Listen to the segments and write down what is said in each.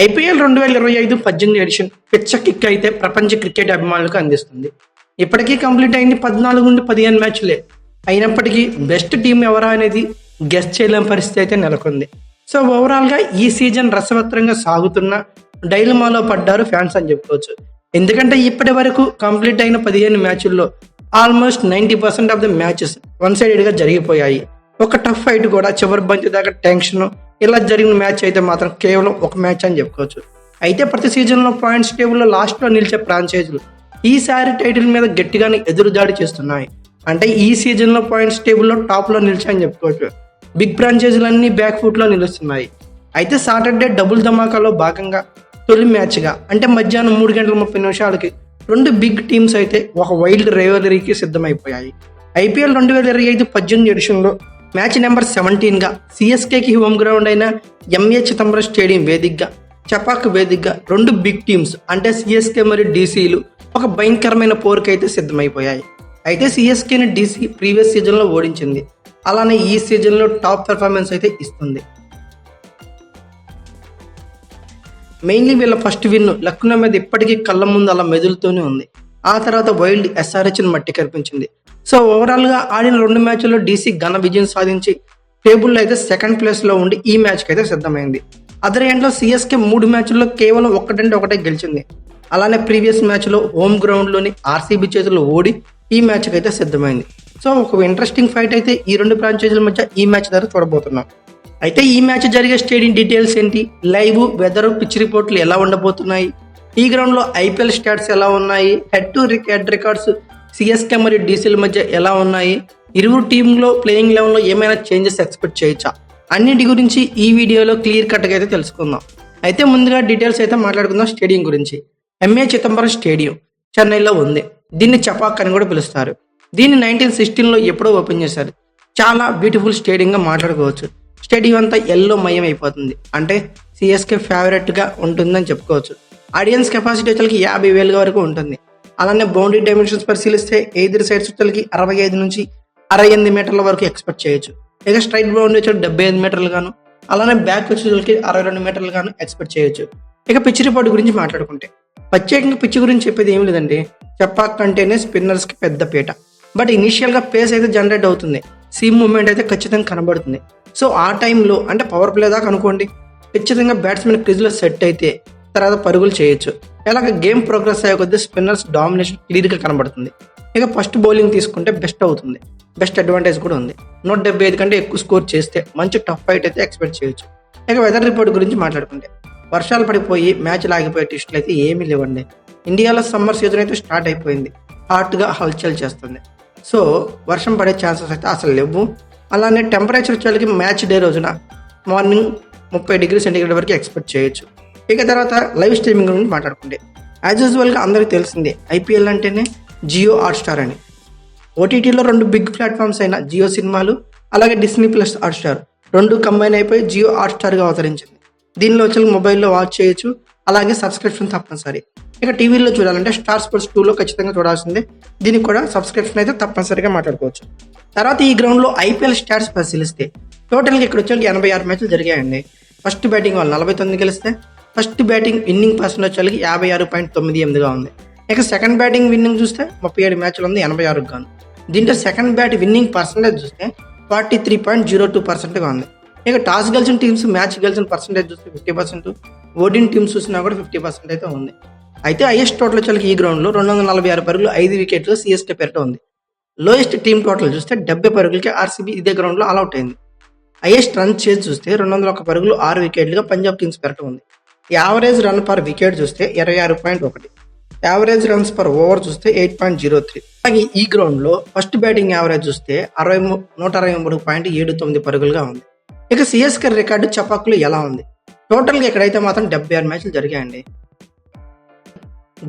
IPL 2025-18 edition పిచ్చ kick అయితే ప్రపంచ క్రికెట్ అభిమానులకు అందిస్తుంది. ఇప్పటికీ కంప్లీట్ అయింది 14 నుండి 15 మ్యాచ్లే. అయినప్పటికీ బెస్ట్ టీం ఎవరా అనేది గెస్ చేయలేని పరిస్థితి అయితే నెలకొంది. సో ఓవరాల్గా ఈ సీజన్ రసవత్రంగా సాగుతున్న డైలమాలో పడ్డారు ఫ్యాన్స్ అని చెప్పుకోవచ్చు. ఎందుకంటే ఇప్పటి వరకు కంప్లీట్ అయిన 15 మ్యాచ్ల్లో ఆల్మోస్ట్ 90% ఆఫ్ ద మ్యాచెస్ వన్ సైడెడ్గా జరిగిపోయాయి. ఒక టఫ్ ఫైట్ కూడా చివరి బంతి దాకా టెన్షన్ ఇలా జరిగిన మ్యాచ్ అయితే మాత్రం కేవలం ఒక మ్యాచ్ అని చెప్పుకోవచ్చు. అయితే ప్రతి సీజన్లో పాయింట్స్ టేబుల్లో లాస్ట్లో నిలిచే ఫ్రాంచైజీలు ఈసారి టైటిల్ మీద గట్టిగానే ఎదురుదాడి చేస్తున్నాయి. అంటే ఈ సీజన్లో పాయింట్స్ టేబుల్లో టాప్లో నిలిచాయని చెప్పుకోవచ్చు. బిగ్ ఫ్రాంచైజీలన్నీ బ్యాక్ ఫుట్లో నిలుస్తున్నాయి. అయితే సాటర్డే డబుల్ ధమాకాలో భాగంగా తొలి మ్యాచ్గా అంటే మధ్యాహ్నం 3:30 రెండు బిగ్ టీమ్స్ అయితే ఒక వైల్డ్ రైవలరీకి సిద్ధమైపోయాయి. ఐపీఎల్ 2025-18 ఎడిషన్లో మ్యాచ్ నెంబర్ 17గా సిఎస్కేకి హోమ్ గ్రౌండ్ అయిన ఎంఏ చిదంబరం స్టేడియం వేదికగా చపాక్ వేదికగా రెండు బిగ్ టీమ్స్ అంటే సిఎస్కే మరియు డీసీలు ఒక భయంకరమైన పోరుకైతే సిద్ధమైపోయాయి. అయితే సిఎస్కేని డీసీ ప్రీవియస్ సీజన్లో ఓడించింది. అలానే ఈ సీజన్లో టాప్ పెర్ఫార్మెన్స్ అయితే ఇస్తుంది. మెయిన్లీ వీళ్ళ ఫస్ట్ విన్ లక్నో మీద ఇప్పటికీ కళ్ళ ముందు అలా మెదులుతూనే ఉంది. ఆ తర్వాత వైల్డ్ ఎస్ఆర్హెచ్ని మట్టి కనిపించింది. సో ఓవరాల్గా ఆడిన 2 మ్యాచ్ల్లో డీసీ ఘన విజయం సాధించి టేబుల్లో అయితే సెకండ్ ప్లేస్లో ఉండి ఈ మ్యాచ్కి అయితే సిద్ధమైంది. అదర్ ఎండ్లో సిఎస్కే 3 మ్యాచ్ల్లో కేవలం 1-1 గెలిచింది. అలానే ప్రీవియస్ మ్యాచ్లో హోమ్ గ్రౌండ్లోని ఆర్సీబీ చేతుల్లో ఓడి ఈ మ్యాచ్కి అయితే సిద్ధమైంది. సో ఒక ఇంట్రెస్టింగ్ ఫైట్ అయితే ఈ రెండు ఫ్రాంచైజీల మధ్య ఈ మ్యాచ్ ద్వారా చూడబోతున్నాం. అయితే ఈ మ్యాచ్ జరిగే స్టేడియం డీటెయిల్స్ ఏంటి, లైవ్ వెదర్ పిచ్ రిపోర్ట్లు ఎలా ఉండబోతున్నాయి, ఈ గ్రౌండ్లో ఐపీఎల్ స్టాట్స్ ఎలా ఉన్నాయి, head to head records CSK మరియు డీసీల మధ్య ఎలా ఉన్నాయి, ఇరువురు టీంలో ప్లేయింగ్ లెవెల్లో ఏమైనా చేంజెస్ ఎక్స్పెక్ట్ చేయొచ్చా, అన్నింటి గురించి ఈ వీడియోలో క్లియర్ కట్గా అయితే తెలుసుకుందాం. అయితే ముందుగా డీటెయిల్స్ అయితే మాట్లాడుకుందాం. స్టేడియం గురించి ఎంఏ చిదంబరం స్టేడియం చెన్నైలో ఉంది. దీన్ని చపాక్ అని కూడా పిలుస్తారు. దీన్ని 1916లో ఎప్పుడో ఓపెన్ చేశారు. చాలా బ్యూటిఫుల్ స్టేడియంగా మాట్లాడుకోవచ్చు. స్టేడియం అంతా ఎల్లో మయం అయిపోతుంది. అంటే సిఎస్కే ఫేవరెట్గా ఉంటుందని చెప్పుకోవచ్చు. ఆడియన్స్ కెపాసిటీ వచ్చేకి 50,000 వరకు ఉంటుంది. అలానే బౌండరీ డైమెన్షన్స్ పరిశీలిస్తే ఎయిదర్ సైడ్స్ వచ్చేకి 65 నుంచి 68 మీటర్ల వరకు ఎక్స్పెక్ట్ చేయొచ్చు. ఇక స్ట్రైట్ బౌండరీ వచ్చి 75 మీటర్లు గాను, అలానే బ్యాక్ వచ్చేకి 62 మీటర్లు గాను ఎక్స్పెక్ట్ చేయొచ్చు. ఇక పిచ్ రిపోర్ట్ గురించి మాట్లాడుకుంటే ప్రత్యేకంగా పిచ్ గురించి చెప్పేది ఏమి లేదండి. చపాక్ అంటేనే స్పిన్నర్స్కి పెద్ద పీట. బట్ ఇనిషియల్గా పేస్ అయితే జనరేట్ అవుతుంది, సీమ్ మూవ్మెంట్ అయితే ఖచ్చితంగా కనబడుతుంది. సో ఆ టైంలో అంటే పవర్ ప్లే దాకా అనుకోండి, ఖచ్చితంగా బ్యాట్స్మెన్ క్రిజ్లో సెట్ అయితే తర్వాత పరుగులు చేయొచ్చు. ఇలాగ గేమ్ ప్రోగ్రెస్ అయ్యే కొద్దీ స్పిన్నర్స్ డామినేషన్ క్లియర్గా కనబడుతుంది. ఇక ఫస్ట్ బౌలింగ్ తీసుకుంటే బెస్ట్ అవుతుంది. బెస్ట్ అడ్వాంటేజ్ కూడా ఉంది. 175 కంటే ఎక్కువ స్కోర్ చేస్తే మంచి టఫ్ ఫైట్ అయితే ఎక్స్పెక్ట్ చేయొచ్చు. ఇక వెదర్ రిపోర్ట్ గురించి మాట్లాడుకుంటే వర్షాలు పడిపోయి మ్యాచ్ లాగిపోయే టెస్టులు అయితే ఏమీ లేవండి. ఇండియాలో సమ్మర్ సీజన్ అయితే స్టార్ట్ అయిపోయింది. హాట్గా హల్చల్ చేస్తుంది. సో వర్షం పడే ఛాన్సెస్ అయితే అసలు లేవు. అలానే టెంపరేచర్ వచ్చేకి మ్యాచ్ డే రోజున మార్నింగ్ 30 డిగ్రీ సెంటీగ్రేడ్ వరకు ఎక్స్పెక్ట్ చేయొచ్చు. ఇక తర్వాత లైవ్ స్ట్రీమింగ్ గురించి మాట్లాడుకుంటే యాజ్ యూజువల్గా అందరికీ తెలిసిందే ఐపీఎల్ అంటేనే జియో హాట్స్టార్ అని. ఓటీటీలో 2 బిగ్ ప్లాట్ఫామ్స్ అయిన జియో సినిమాలు అలాగే డిస్నీ ప్లస్ హాట్స్టార్ 2 కంబైన్ అయిపోయి జియో హాట్స్టార్గా అవతరించింది. దీనిలో వచ్చి మొబైల్లో వాచ్ చేయొచ్చు, అలాగే సబ్స్క్రిప్షన్ తప్పనిసరి. ఇక టీవీలో చూడాలంటే స్టార్ స్పోర్ట్స్ 2లో ఖచ్చితంగా చూడాల్సిందే. దీనికి కూడా సబ్స్క్రిప్షన్ అయితే తప్పనిసరిగా మాట్లాడుకోవచ్చు. తర్వాత ఈ గ్రౌండ్లో ఐపీఎల్ స్టాట్స్ పరిశీలిస్తే టోటల్గా ఇక్కడ వచ్చేకి 86 మ్యాచ్లు జరిగాయండి. ఫస్ట్ బ్యాటింగ్ వాళ్ళు 49 గెలిస్తే ఫస్ట్ బ్యాటింగ్ విన్నింగ్ పర్సెంట్ వచ్చేకి 56.98గా ఉంది. ఇక సెకండ్ బ్యాటింగ్ విన్నింగ్ చూస్తే 37 మ్యాచ్లు ఉంది 86కు గాను. దీంట్లో సెకండ్ బ్యాట్ విన్నింగ్ పర్సెంటేజ్ చూస్తే 43.02%గా ఉంది. ఇక టాస్ గెలిచిన టీమ్స్ మ్యాచ్ గెలిచిన పర్సెంటేజ్ చూస్తే 50%, ఓడిన్ టీమ్స్ చూసినా కూడా 50% అయితే ఉంది. అయితే హైయెస్ట్ టోటల్ వచ్చేకి ఈ గ్రౌండ్లో 246 పరుగులు 5 వికెట్లు సిఎస్కే పేరిట ఉంది. లోయెస్ట్ టీమ్ టోటల్ చూస్తే 70 పరుగులకి ఆర్సీబీ ఇదే గ్రౌండ్లో ఆల్అౌట్ అయింది. హైయెస్ట్ రన్ చేసి చూస్తే 201 పరుగులు 6 వికెట్లుగా పంజాబ్ కింగ్స్ పేరిట ఉంది. యావరేజ్ రన్ పర్ వికెట్ చూస్తే 26.1, యావరేజ్ రన్స్ పర్ ఓవర్ చూస్తే 8.03. అలాగే ఈ గ్రౌండ్లో ఫస్ట్ బ్యాటింగ్ యావరేజ్ చూస్తే 163.79 పరుగులుగా ఉంది. ఇక సిఎస్కే రికార్డు చపాక్లో ఎలా ఉంది? టోటల్గా ఇక్కడైతే మాత్రం 76 మ్యాచ్లు జరిగాయండి.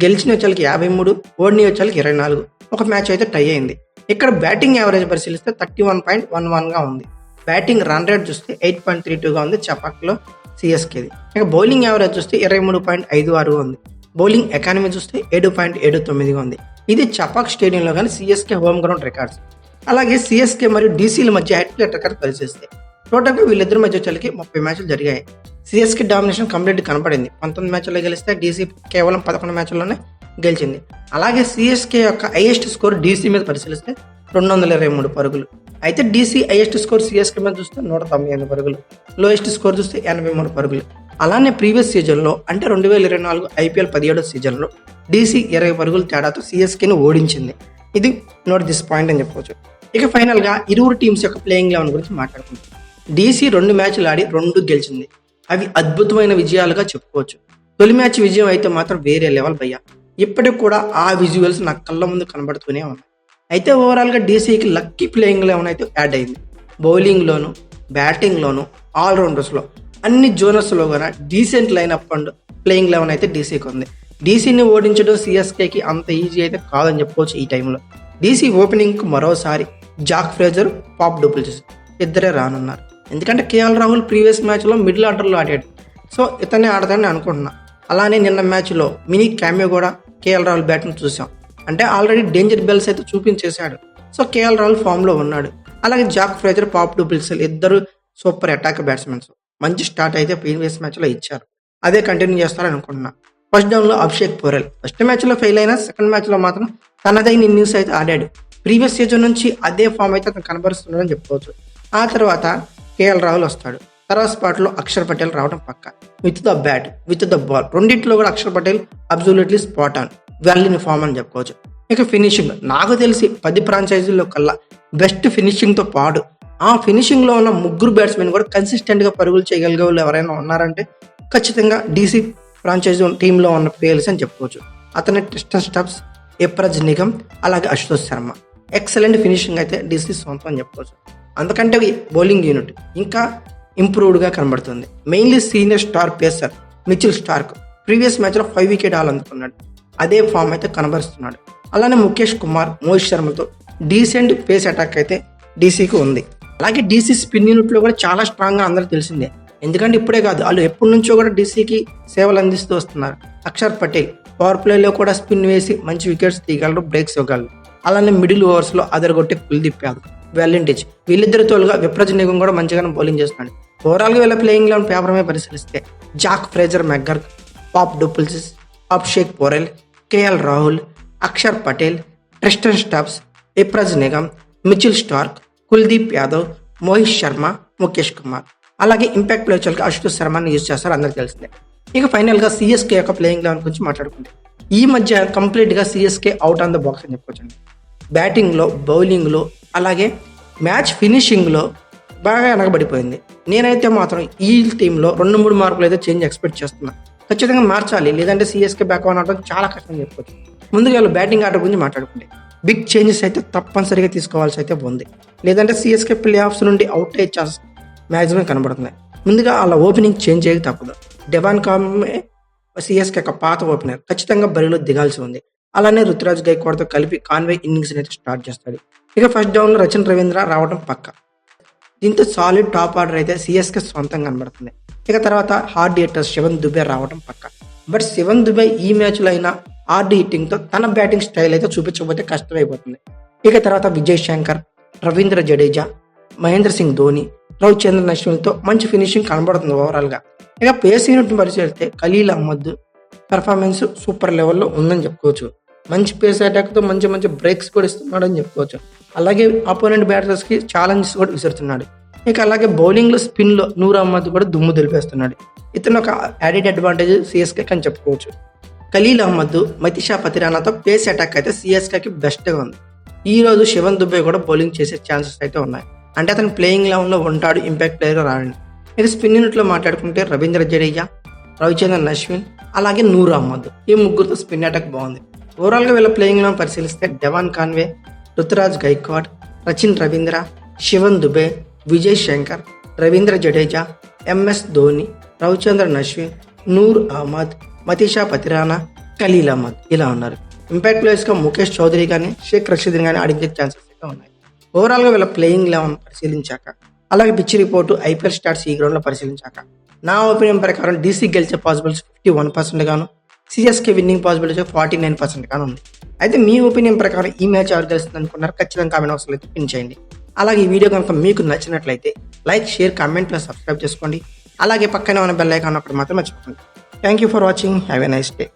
గెలిచిన వచ్చేకి 53, ఓడిని వచ్చేకి 24. ఒక మ్యాచ్ అయితే టై అయింది. ఇక్కడ బ్యాటింగ్ యావరేజ్ పరిశీలిస్తే 31.11గా ఉంది. బ్యాటింగ్ రన్ రేట్ చూస్తే 8.32గా ఉంది చపాక్లో సిఎస్కేది. ఇక బౌలింగ్ యావరేజ్ చూస్తే 23.56గా ఉంది. బౌలింగ్ ఎకానమీ చూస్తే 7.79గా ఉంది. ఇది చపాక్ స్టేడియంలో కానీ సిఎస్కే హోమ్ గ్రౌండ్ రికార్డ్స్. అలాగే సిఎస్కే మరియు డీసీల మధ్య హెడ్ టు హెడ్ రికార్డ్ పరిశీలిస్తే టోటల్గా వీళ్ళిద్దరి మధ్య వచ్చేకి 30 మ్యాచ్లు జరిగాయి. సిఎస్కే డామినేషన్ కంప్లీట్ కనపడింది. 19 మ్యాచ్ల్లో గెలిస్తే డీసీ కేవలం 11 మ్యాచ్ల్లోనే గెలిచింది. అలాగే సిఎస్కే యొక్క హైయెస్ట్ స్కోర్ డీసీ మీద పరిశీలిస్తే 223 పరుగులు. అయితే డీసీ హైయెస్ట్ స్కోర్ సిఎస్కే మీద చూస్తే 198 పరుగులు, లోయెస్ట్ స్కోర్ చూస్తే 83 పరుగులు. అలానే ప్రీవియస్ సీజన్లో అంటే 2024 ఐపీఎల్ 17వ సీజన్లో డీసీ 20 పరుగుల తేడాతో సిఎస్కేని ఓడించింది. ఇది నోట్ దిస్ పాయింట్ అని చెప్పవచ్చు. ఇక ఫైనల్గా ఇరువురు టీమ్స్ యొక్క ప్లేయింగ్ 11 గురించి మాట్లాడుకుంటాం. డీసీ 2 మ్యాచ్లు ఆడి 2 గెలిచింది. అవి అద్భుతమైన విజయాలుగా చెప్పుకోవచ్చు. తొలి మ్యాచ్ విజయం అయితే మాత్రం వేరే లెవెల్ భయ్యా. ఇప్పటికి కూడా ఆ విజువల్స్ నా కళ్ళ ముందు కనబడుతూనే ఉన్నాయి. అయితే ఓవరాల్గా డీసీకి లక్కీ ప్లేయింగ్ 11 అయితే యాడ్ అయింది. బౌలింగ్లోను, బ్యాటింగ్లోను, ఆల్రౌండర్స్లో అన్ని జోనర్స్లో కూడా డీసెంట్ లైనప్ అండ్ ప్లేయింగ్ 11 అయితే డీసీకి ఉంది. డీసీని ఓడించడం సిఎస్కేకి అంత ఈజీ అయితే కాదని చెప్పుకోవచ్చు. ఈ టైంలో డీసీ ఓపెనింగ్కి మరోసారి జాక్ ఫ్రేజర్, పాప్ డూప్లెసిస్ ఇద్దరే రానున్నారు. ఎందుకంటే కేఎల్ రాహుల్ ప్రీవియస్ మ్యాచ్లో మిడిల్ ఆర్డర్లో ఆడాడు. సో ఇతనే ఆడతాడని అనుకుంటున్నా. అలానే నిన్న మ్యాచ్లో మినీ క్యామియో కూడా కేఎల్ రాహుల్ బ్యాటింగ్ చూసాం. అంటే ఆల్రెడీ డేంజర్ బెల్స్ అయితే చూపించేశాడు. సో కేఎల్ రాహుల్ ఫామ్లో ఉన్నాడు. అలాగే జాక్ ఫ్రేజర్, పాప్ డూప్లెసిస్ ఇద్దరు సూపర్ అటాక్ బ్యాట్స్మెన్స్. మంచి స్టార్ట్ అయితే ప్రీవియస్ మ్యాచ్లో ఇచ్చారు. అదే కంటిన్యూ చేస్తారని అనుకుంటున్నా. ఫస్ట్ డౌన్లో అభిషేక్ పోరెల్ ఫస్ట్ మ్యాచ్లో ఫెయిల్ అయినా సెకండ్ మ్యాచ్లో మాత్రం తనదైన ఇన్నింగ్స్ అయితే ఆడాడు. ప్రీవియస్ సీజన్ నుంచి అదే ఫామ్ అయితే అతను కనబరుస్తున్నాడని చెప్పుకోవచ్చు. ఆ తర్వాత కేఎల్ రాహుల్ వస్తాడు. తర్వాత స్పాట్లో అక్షర్ పటేల్ రావడం పక్క. With the bat, with the ball రెండింటిలో కూడా Axar Patel absolutely spot on, well in form అని చెప్పుకోవచ్చు. ఇక ఫినిషింగ్ నాకు తెలిసి 10 ఫ్రాంచైజీల్లో కల్లా బెస్ట్ ఫినిషింగ్తో పాటు ఆ ఫినిషింగ్లో ఉన్న 3 బ్యాట్స్మెన్ కూడా కన్సిస్టెంట్గా పరుగులు చేయగలిగే వాళ్ళు ఎవరైనా ఉన్నారంటే ఖచ్చితంగా డీసీ ఫ్రాంచైజీ టీంలో ఉన్న ప్లేయర్స్ అని చెప్పుకోవచ్చు. అతని ట్రిస్టన్ స్టబ్స్, ఎప్రజ్ నిగమ్, అలాగే అశుతోష్ శర్మ ఎక్సలెంట్ ఫినిషింగ్ అయితే డీసీ సొంతం అని చెప్పుకోవచ్చు. అందుకంటే బౌలింగ్ యూనిట్ ఇంకా ఇంప్రూవ్డ్గా కనబడుతుంది. Mainly senior star pacer Mitchell Stark previous మ్యాచ్లో 5 వికెట్ హాల్ అందుకున్నాడు. అదే ఫామ్ అయితే కనబరుస్తున్నాడు. అలానే ముఖేష్ కుమార్, మోహిత్ శర్మతో డీసెంట్ పేస్ అటాక్ అయితే డీసీకి ఉంది. అలాగే డీసీ స్పిన్ యూనిట్లో కూడా చాలా స్ట్రాంగ్గా అందరూ తెలిసిందే. ఎందుకంటే ఇప్పుడే కాదు, వాళ్ళు ఎప్పటి నుంచో కూడా డీసీకి సేవలు అందిస్తూ వస్తున్నారు. అక్షర్ పటేల్ పవర్ ప్లేలో కూడా స్పిన్ వేసి మంచి వికెట్స్ తీయగలరు, బ్రేక్స్ ఇవ్వగలరు. అలానే మిడిల్ ఓవర్స్లో అదరగొట్టే కుల్దీప్ యాదవ్, వెల్లింటిచ్ వీళ్ళిద్దరి తోలుగా విప్రజ్ నిగమ్ కూడా మంచిగానే బౌలింగ్ చేస్తున్నాడు. ఓవరాల్గా వీళ్ళ ప్లేయింగ్ 11 పేపర్ మీద పరిశీలిస్తే Jake Fraser McGurk, Faf du Plessis, Abhishek Porel, KL Rahul, Axar Patel, Tristan Stubbs, Vipraj Nigam, Mitchell Starc, Kuldeep Yadav, Mohit Sharma, Mukesh Kumar, అలాగే ఇంపాక్ట్ ప్లేయర్స్కి అశుతోష్ శర్మని యూజ్ చేస్తారు, అందరికి తెలిసిందే. ఇక ఫైనల్గా సిఎస్కే యొక్క ప్లేయింగ్ 11 గురించి మాట్లాడుకుంటే ఈ మధ్య కంప్లీట్గా CSK out on the box అని చెప్పుకోవచ్చండి. బ్యాటింగ్లో, బౌలింగ్లో, అలాగే మ్యాచ్ ఫినిషింగ్లో బాగా వెనకబడిపోయింది. నేనైతే మాత్రం ఈ టీంలో 2-3 మార్కులు అయితే చేంజ్ ఎక్స్పెక్ట్ చేస్తున్నా. ఖచ్చితంగా మార్చాలి, లేదంటే సిఎస్కే బ్యాక్ ఆన్ అవడం చాలా కష్టం చెప్పుకోవచ్చు. ముందుగా వాళ్ళు బ్యాటింగ్ ఆర్డర్ గురించి మాట్లాడుకుంటే బిగ్ చేంజెస్ అయితే తప్పనిసరిగా తీసుకోవాల్సి అయితే ఉంది. లేదంటే సిఎస్కే ప్లే ఆఫ్స్ నుండి అవుట్ అయ్యే ఛాన్స్ మ్యాక్సిమం కనబడుతున్నాయి. ముందుగా వాళ్ళ ఓపెనింగ్ చేంజ్ చేయక తప్పదు. డెవాన్ కామ్రే సిఎస్కే యొక్క పాత ఓపెనర్ ఖచ్చితంగా బరిలో దిగాల్సి ఉంది. అలానే రుతురాజ్ గైక్వాడ్తో కలిపి కాన్వే ఇన్నింగ్స్ అయితే స్టార్ట్ చేస్తాడు. ఇక ఫస్ట్ డౌన్లో రచన్ రవీంద్ర రావడం పక్క. దీంతో సాలిడ్ టాప్ ఆర్డర్ అయితే సిఎస్కే సొంతంగా కనబడుతుంది. ఇక తర్వాత హార్డ్ హిట్టర్ శివన్ దుబే రావడం పక్క. బట్ శివన్ దుబే ఈ మ్యాచ్లో అయినా హార్డ్ హిట్టింగ్తో తన బ్యాటింగ్ స్టైల్ అయితే చూపించకపోతే కష్టమైపోతుంది. ఇక తర్వాత విజయ్ శంకర్, రవీంద్ర జడేజా, మహేంద్ర సింగ్ ధోని, రవిచంద్రన్ అశ్విన్తో మంచి ఫినిషింగ్ కనబడుతుంది ఓవరాల్గా. ఇక పేస్ యూనిట్ని పరిశీలిస్తే ఖలీల్ అహ్మద్ పెర్ఫార్మెన్స్ సూపర్ లెవెల్లో ఉందని చెప్పుకోవచ్చు. మంచి పేస్ అటాక్తో మంచి మంచి బ్రేక్స్ కూడా ఇస్తున్నాడు అని చెప్పుకోవచ్చు. అలాగే అపోనెంట్ బ్యాటర్స్కి ఛాలెంజెస్ కూడా విసురుతున్నాడు. ఇక అలాగే బౌలింగ్లో, స్పిన్లో నూర్ అహ్మద్ కూడా దుమ్ము దులిపేస్తున్నాడు. ఇతను ఒక యాడెడ్ అడ్వాంటేజ్ సిఎస్కే అని చెప్పుకోవచ్చు. ఖలీల్ అహ్మద్, మతిషా పతిరానాతో పేస్ అటాక్ అయితే సిఎస్కేకి బెస్ట్గా ఉంది. ఈ రోజు శివన్ దుబే కూడా బౌలింగ్ చేసే ఛాన్సెస్ అయితే ఉన్నాయి. అంటే అతను ప్లేయింగ్ 11లో ఉంటాడు, ఇంపాక్ట్ ప్లేయర్గా రాడండి. ఇక స్పిన్ యూనిట్లో మాట్లాడుకుంటే రవీంద్ర జడేజా, రవిచంద్రన్ అశ్విన్, అలాగే నూర్ అహ్మద్ ఈ ముగ్గురుతో స్పిన్ అటాక్ బాగుంది. ఓవరాల్గా వీళ్ళ ప్లేయింగ్ 11 పరిశీలిస్తే Devon Conway, Ruturaj Gaikwad, Rachin Ravindra, Shivam Dube, Vijay Shankar, Ravindra Jadeja, MS Dhoni, Ravichandran Ashwin, Noor Ahmad, Matheesha Pathirana, Khaleel Ahmed ఇలా ఉన్నారు. ఇంపాక్ట్ ప్లేయర్స్గా ముఖేష్ చౌదరి కానీ, షేక్ రషీద్ కానీ ఆడించే ఛాన్సెస్ అయితే ఉన్నాయి. ఓవరాల్గా వీళ్ళ ప్లేయింగ్ 11 పరిశీలించాక, అలాగే పిచ్ రిపోర్టు, ఐపీఎల్ స్టార్ట్స్ ఈ గ్రౌండ్లో పరిశీలించాక నా ఒపీనియన్ ప్రకారం డీసీ గెలిచే పాసిబిలిటీస్ 51% గాను, సిఎస్కే విన్నింగ్ పాసిబిలిటీస్ 49% గాను ఉంది. అయితే మీ ఒపీనియన్ ప్రకారం ఈ మ్యాచ్ ఎవరు గెలుస్తుంది అనుకున్నారు? ఖచ్చితంగా కామెంట్ బాక్స్లో అయితే పిన్ చేయండి. అలాగే ఈ వీడియో కనుక మీకు నచ్చినట్లయితే like, share, comment plus subscribe చేసుకోండి. అలాగే పక్కనే ఉన్న బెల్ ఐకాన్ ఒకటి మాత్రం మర్చిపోకండి. Thank you for watching. Have a nice day.